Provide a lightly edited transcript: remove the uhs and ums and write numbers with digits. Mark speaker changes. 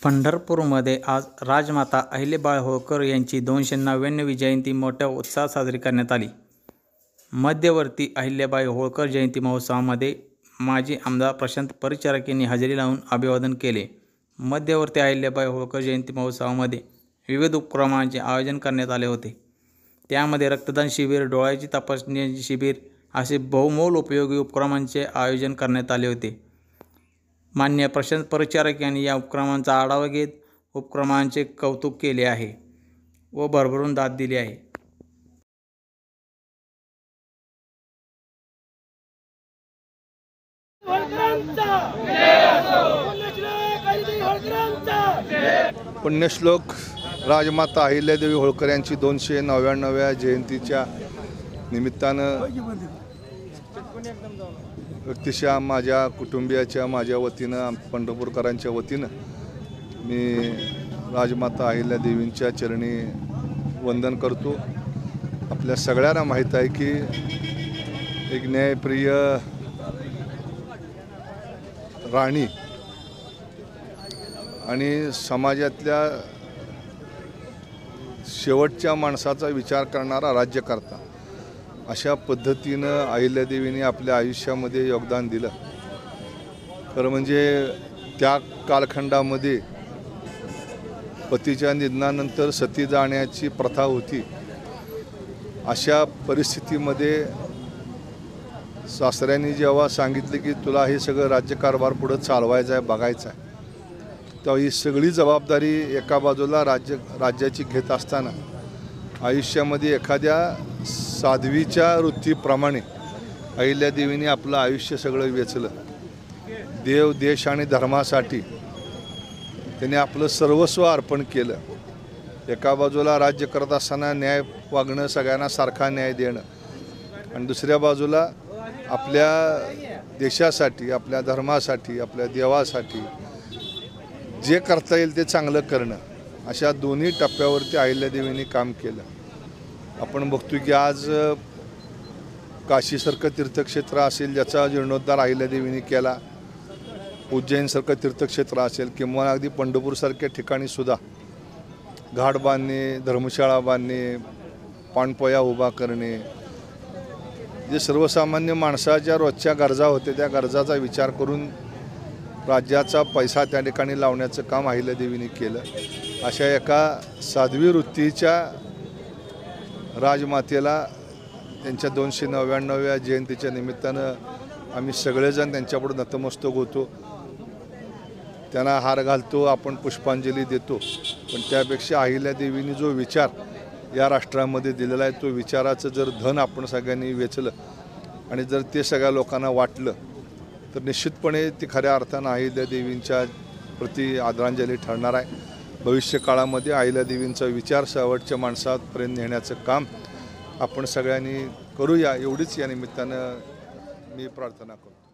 Speaker 1: पंढरपूरमध्ये आज राजमाता अहिल्याबाई होळकर यांची 299वी जयंती मोठ्या उत्साहात साजरी करण्यात आली। मध्यवर्ती अहिल्याबाई होळकर जयंती महोत्सवामध्ये माजी आमदार प्रशांत परिचारक यांनी हजेरी लावून अभिवादन केले। मध्यवर्ती अहिल्याबाई होळकर जयंती महोत्सवामध्ये विविध उपक्रमांचे आयोजन करण्यात आले होते। त्यामध्ये रक्तदान शिबिर, डोळ्याची तपासणी शिबिर असे बहुमोल उपयोगी उपक्रमांचे आयोजन करण्यात आले होते। माननीय प्रशांत परिचारक यांनी या उपक्रमांचा आढावा घेत उपक्रमांचे कौतुक केले आहे व भरभरून दाद दिली आहे।
Speaker 2: पुण्यश्लोक राजमाता अहिल्यादेवी होळकर यांची 299व्या जयंतीच्या निमित्तानं व्यक्तिशः माझ्या कुटुंबियाच्या माझ्या वतीनं पंढरपूरकरांच्या वतीनं मी राजमाता अहिल्यादेवींच्या चरणी वंदन करतो। आपल्या सगळ्यांना माहीत आहे की एक न्यायप्रिय राणी आणि समाजातल्या शेवटच्या माणसाचा विचार करणारा राज्यकर्ता अशा पद्धतीनं अहिल्यादेवींनी आपल्या आयुष्यामध्ये योगदान दिलं। खरं म्हणजे त्या कालखंडामध्ये पतीच्या निधनानंतर सती जाण्याची प्रथा होती। अशा परिस्थितीमध्ये सासऱ्यांनी जेव्हा सांगितले की तुला हे सगळं राज्यकारभार पुढं चालवायचं आहे, बघायचं आहे, तेव्हा ही सगळी जबाबदारी एका बाजूला राज्याची घेत असताना आयुष्यामध्ये एखाद्या साध्वीच्या वृत्तीप्रमाणे अहिल्यादेवींनी आपलं आयुष्य सगळं वेचलं। देव, देश आणि धर्मासाठी त्यांनी आपलं सर्वस्व अर्पण केलं। एका बाजूला राज्य करत असताना न्याय वागणं, सगळ्यांना सारखा न्याय देणं, आणि दुसऱ्या बाजूला आपल्या देशासाठी, आपल्या धर्मासाठी, आपल्या देवासाठी जे करता येईल ते चांगलं करणं, अशा दोन्ही टप्प्यावरती अहिल्यादेवींनी काम केलं। आपण बघतो की आज काशीसारखं तीर्थक्षेत्र असेल ज्याचा जीर्णोद्धार अहिल्यादेवींनी केला, उज्जैनसारखं तीर्थक्षेत्र असेल किंवा अगदी पंढरपूरसारख्या ठिकाणी सुद्धा घाट बांधणे, धर्मशाळा बांधणे, पाणपोया उभा करणे, जे सर्वसामान्य माणसाच्या रोजच्या गरजा होते त्या गरजाचा विचार करून राज्याचा पैसा त्या ठिकाणी लावण्याचं काम अहिल्यादेवींनी केलं। अशा एका साध्वी वृत्तीच्या राजमातेला त्यांच्या 299व्या जयंतीच्या निमित्तानं आम्ही सगळेजण त्यांच्यापुढे नतमस्तक होतो, त्यांना हार घालतो, आपण पुष्पांजली देतो। पण त्यापेक्षा अहिल्यादेवींनी जो विचार या राष्ट्रामध्ये दिलेला आहे तो विचाराचं जर धन आपण सगळ्यांनी वेचलं आणि जर ते सगळ्या लोकांना वाटलं तर निश्चितपणे ती खऱ्या अर्थानं अहिल्यादेवींच्या प्रति आदरांजली ठरणार आहे। भविष्य काळामध्ये अहिल्यादेवींचा विचार शेवटच्या माणसापर्यंत नेण्याचं काम आपण सगळ्यांनी करूया, एवढीच या निमित्तानं मी प्रार्थना करतो।